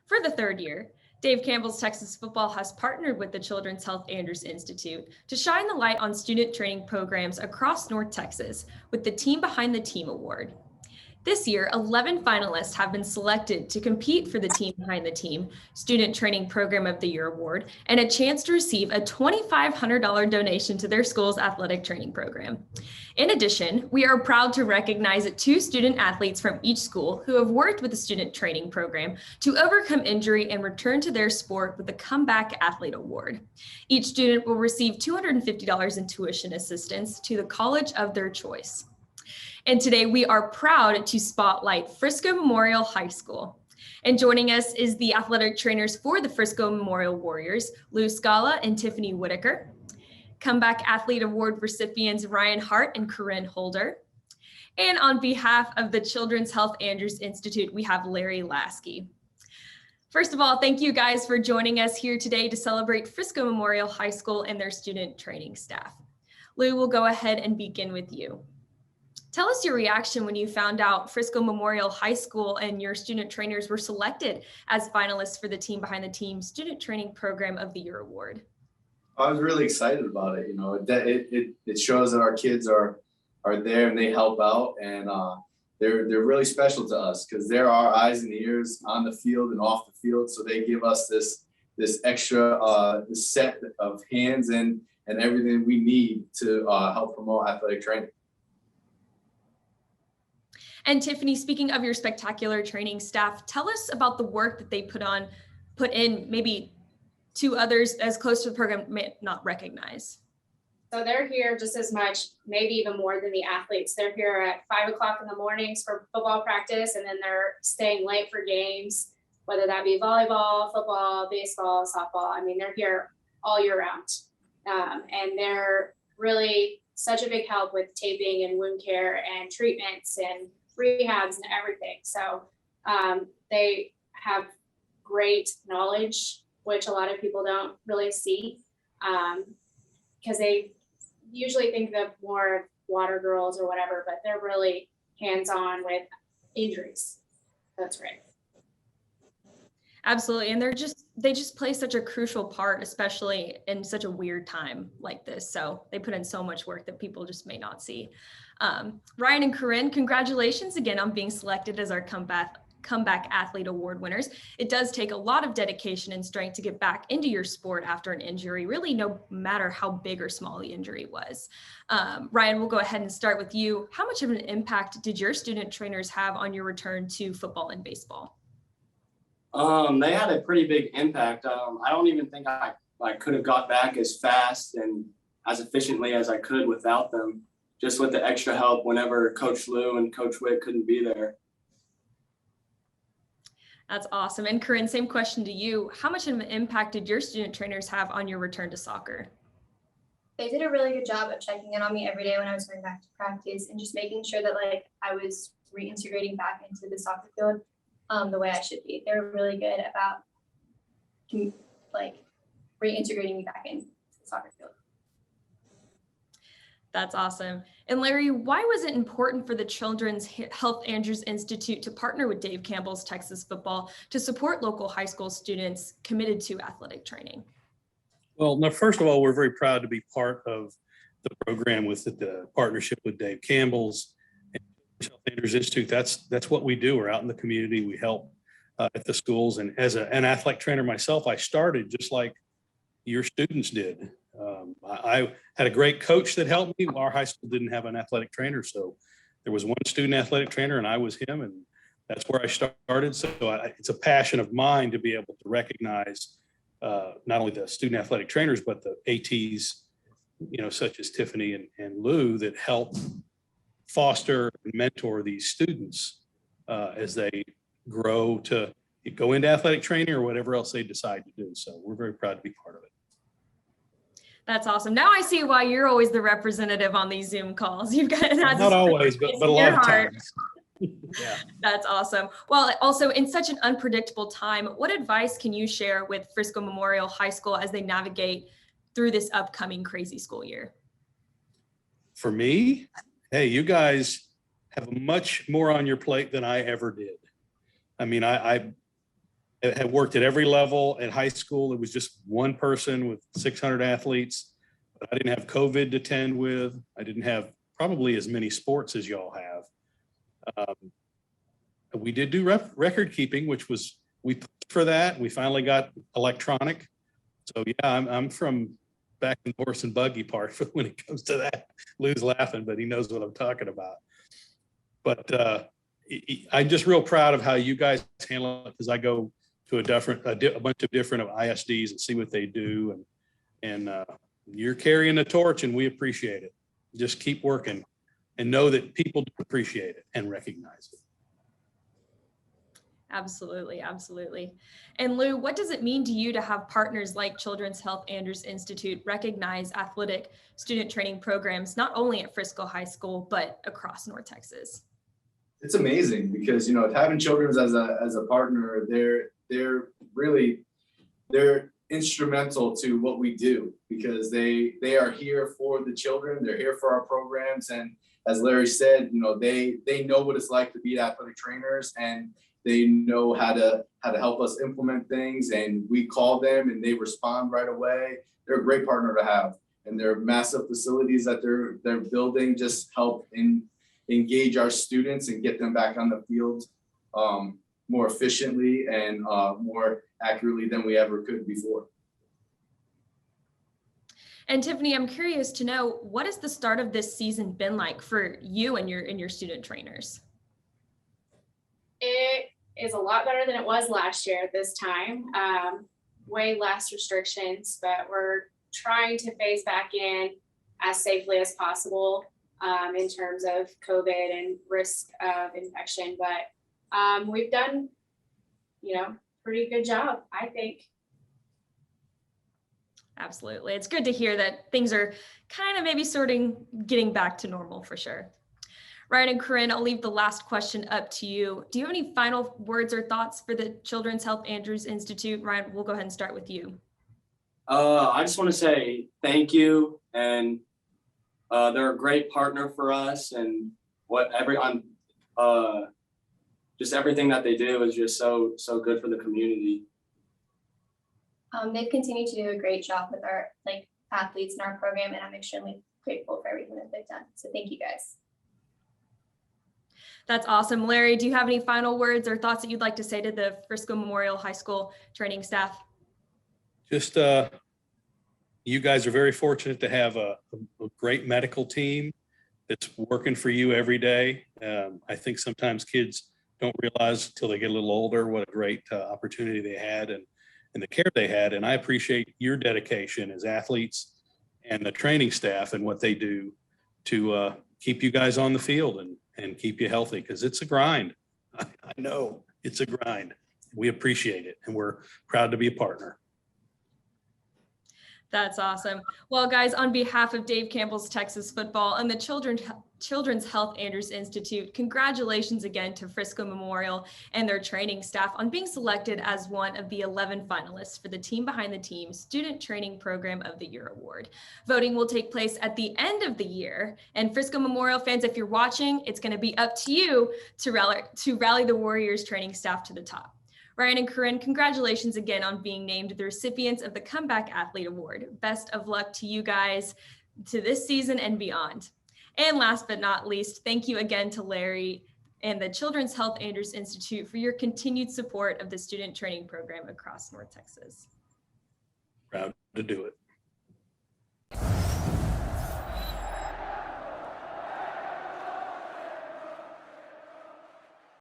For the third year, Dave Campbell's Texas Football has partnered with the Children's Health Andrews Institute to shine the light on student training programs across North Texas with the Team Behind the Team Award. This year, 11 finalists have been selected to compete for the Team Behind the Team Student Training Program of the Year Award and a chance to receive a $2,500 donation to their school's athletic training program. In addition, we are proud to recognize 2 student athletes from each school who have worked with the student training program to overcome injury and return to their sport with the Comeback Athlete Award. Each student will receive $250 in tuition assistance to the college of their choice. And today we are proud to spotlight Frisco Memorial High School. And joining us is the athletic trainers for the Frisco Memorial Warriors, Lou Scala and Tiffany Whitaker. Comeback Athlete Award recipients Ryan Hart and Corin Holder. And on behalf of the Children's Health Andrews Institute, we have Larry Lasky. First of all, thank you guys for joining us here today to celebrate Frisco Memorial High School and their student training staff. Lou, we'll go ahead and begin with you. Tell us your reaction when you found out Frisco Memorial High School and your student trainers were selected as finalists for the Team Behind the Team Student Training Program of the Year Award. I was really excited about it. You know, it shows that our kids are there and they help out, and they're really special to us because they're our eyes and ears on the field and off the field. So they give us this extra set of hands and everything we need to help promote athletic training. And Tiffany, speaking of your spectacular training staff, tell us about the work that they put in, maybe to others as close to the program may not recognize. So they're here just as much, maybe even more than the athletes. They're here at 5 o'clock in the mornings for football practice, and then they're staying late for games, whether that be volleyball, football, baseball, softball. I mean, they're here all year round. And they're really such a big help with taping and wound care and treatments and rehabs and everything. So they have great knowledge, which a lot of people don't really see, because they usually think of more of water girls or whatever, but they're really hands-on with injuries. That's great. Absolutely. And they just play such a crucial part, especially in such a weird time like this. So they put in so much work that people just may not see. Ryan and Corin, congratulations again on being selected as our Comeback Athlete Award winners. It does take a lot of dedication and strength to get back into your sport after an injury, really no matter how big or small the injury was. Ryan, we'll go ahead and start with you. How much of an impact did your student trainers have on your return to football and baseball? They had a pretty big impact. I don't even think I could have got back as fast and as efficiently as I could without them, just with the extra help whenever Coach Lou and Coach Witt couldn't be there. That's awesome. And Corin, same question to you. How much of an impact did your student trainers have on your return to soccer? They did a really good job of checking in on me every day when I was going back to practice and just making sure that I was reintegrating back into the soccer field the way I should be. They were really good about reintegrating me back into the soccer field. That's awesome. And Larry, why was it important for the Children's Health Andrews Institute to partner with Dave Campbell's Texas Football to support local high school students committed to athletic training? Well, no, first of all, we're very proud to be part of the program with the partnership with Dave Campbell's and Health Andrews Institute. That's what we do. We're out in the community. We help at the schools. And as an athletic trainer myself, I started just like your students did. I had a great coach that helped me. Our high school didn't have an athletic trainer, so there was one student athletic trainer, and I was him, and that's where I started. So it's a passion of mine to be able to recognize not only the student athletic trainers, but the ATs, such as Tiffany and Lou, that help foster and mentor these students as they grow to go into athletic training or whatever else they decide to do. So we're very proud to be part of it. That's awesome. Now I see why you're always the representative on these Zoom calls. You've got not always, but a lot of times. Yeah. That's awesome. Well, also in such an unpredictable time, what advice can you share with Frisco Memorial High School as they navigate through this upcoming crazy school year? For me, hey, you guys have much more on your plate than I ever did. I mean, Had worked at every level. At high school, it was just one person with 600 athletes. But I didn't have COVID to tend with. I didn't have probably as many sports as y'all have. We did do record keeping, which was, we pushed for that. We finally got electronic. So yeah, I'm from back in the horse and buggy part when it comes to that. Lou's laughing, but he knows what I'm talking about. But I'm just real proud of how you guys handle it, because I go to a bunch of different ISDs and see what they do, and you're carrying the torch, and we appreciate it. Just keep working and know that people do appreciate it and recognize it. Absolutely, absolutely. And Lou, what does it mean to you to have partners like Children's Health Andrews Institute recognize athletic student training programs, not only at Frisco High School, but across North Texas? It's amazing because, you know, having Children's as a partner, they're instrumental to what we do, because they are here for the children. They're here for our programs. And as Larry said, you know, they know what it's like to be athletic trainers, and they know how to help us implement things, and we call them and they respond right away. They're a great partner to have, and their massive facilities that they're building just help engage our students and get them back on the field more efficiently and more accurately than we ever could before. And Tiffany, I'm curious to know, what has the start of this season been like for you and your student trainers? It is a lot better than it was last year at this time. Way less restrictions, but we're trying to phase back in as safely as possible in terms of COVID and risk of infection. But we've done, you know, pretty good job, I think. Absolutely. It's good to hear that things are kind of maybe getting back to normal for sure. Ryan and Corin, I'll leave the last question up to you. Do you have any final words or thoughts for the Children's Health Andrews Institute? Ryan, we'll go ahead and start with you. I just want to say thank you, and they're a great partner for us, and just everything that they do is just so good for the community. They've continued to do a great job with our athletes in our program, and I'm extremely grateful for everything that they've done. So thank you guys. That's awesome. Larry, do you have any final words or thoughts that you'd like to say to the Frisco Memorial High School training staff? Just you guys are very fortunate to have a great medical team that's working for you every day. I think sometimes kids don't realize until they get a little older what a great opportunity they had and the care they had. And I appreciate your dedication as athletes and the training staff and what they do to keep you guys on the field and keep you healthy, because it's a grind. I know it's a grind. We appreciate it, and we're proud to be a partner. That's awesome. Well, guys, on behalf of Dave Campbell's Texas Football and the Children's Health Andrews Institute, congratulations again to Frisco Memorial and their training staff on being selected as one of the 11 finalists for the Team Behind the Team Student Training Program of the Year Award. Voting will take place at the end of the year, and Frisco Memorial fans, if you're watching, it's going to be up to you to rally the Warriors training staff to the top. Ryan and Corin, congratulations again on being named the recipients of the Comeback Athlete Award. Best of luck to you guys to this season and beyond. And last but not least, thank you again to Larry and the Children's Health Andrews Institute for your continued support of the student training program across North Texas. Proud to do it.